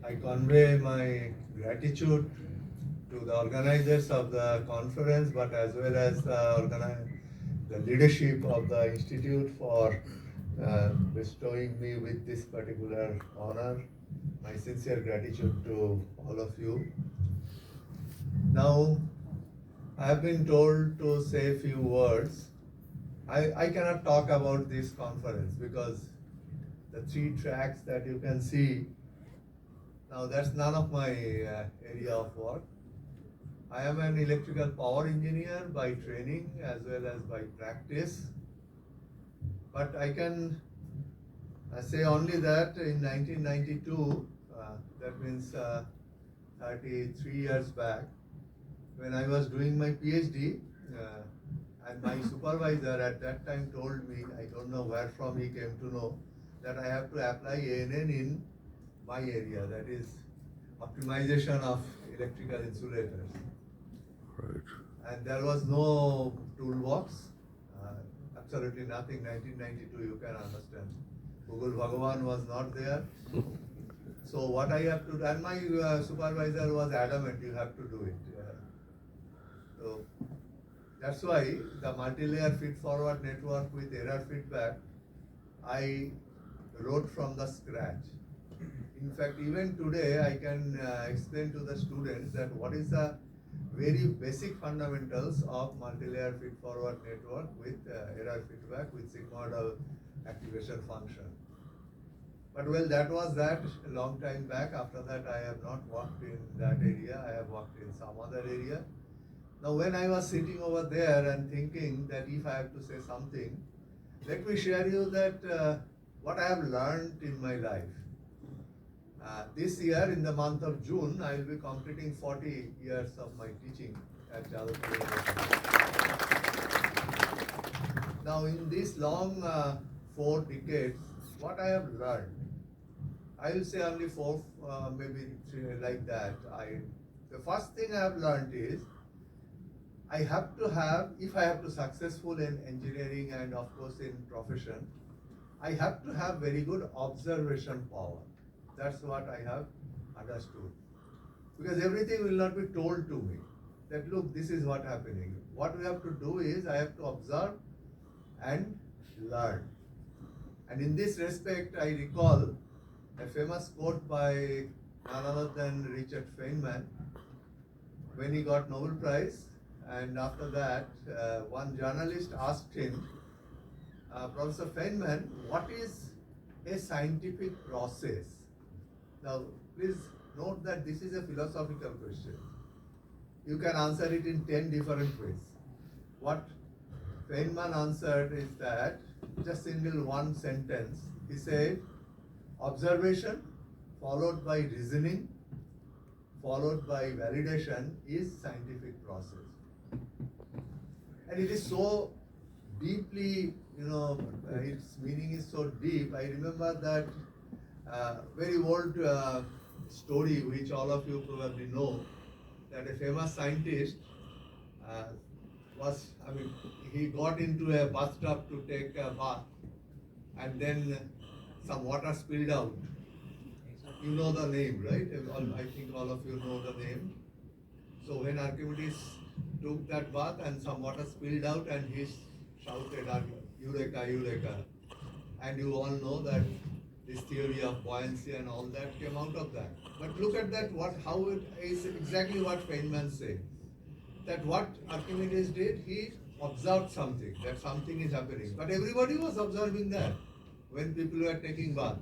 I convey my gratitude to the organizers of the conference, but as well as the leadership of the institute for bestowing me with this particular honor. My sincere gratitude to all of you. Now, I have been told to say a few words. I cannot talk about this conference because the 3 tracks that you can see, now that's none of my area of work. I am an electrical power engineer by training as well as by practice. But I can say only that in 1992, that means 33 years back, when I was doing my PhD, and my supervisor at that time told me, I don't know where from he came to know, that I have to apply ANN in my area, that is optimization of electrical insulators. Right. And there was no toolbox, absolutely nothing. 1992, you can understand. Google Bhagavan was not there. So what I have to do, and my supervisor was adamant, you have to do it. So that's why the multi-layer feed-forward network with error feedback, I wrote from the scratch. In fact, even today, I can explain to the students that what is the very basic fundamentals of multi-layer feed-forward network with error feedback with sigmoidal activation function. But well, that was that a long time back. After that, I have not worked in that area. I have worked in some other area. Now, when I was sitting over there and thinking that if I have to say something, let me share you that what I have learned in my life. This year, in the month of June, I will be completing 40 years of my teaching at Jadavpur University. Now, in this long 4 decades, what I have learned, I will say only 4, maybe 3, like that. The first thing I have learned is, I have to have, if I have to successful in engineering and of course in profession, I have to have very good observation power. That's what I have understood. Because everything will not be told to me. That look, this is what happening. What we have to do is, I have to observe and learn. And in this respect, I recall a famous quote by none other than Richard Feynman, when he got Nobel Prize. And after that, one journalist asked him, Professor Feynman, what is a scientific process? Now, please note that this is a philosophical question. You can answer it in 10 different ways. What Feynman answered is that, just single one sentence, he said, observation followed by reasoning, followed by validation is scientific process. And it is so deeply, its meaning is so deep. I remember that very old story which all of you probably know, that a famous scientist he got into a bathtub to take a bath, and then some water spilled out. You know the name, right? I think all of you know the name. So when Archimedes took that bath and some water spilled out, and he shouted, Eureka, Eureka. And you all know that this theory of buoyancy and all that came out of that. But look at that, how it is exactly what Feynman said. That what Archimedes did, he observed something, that something is happening. But everybody was observing that when people were taking bath.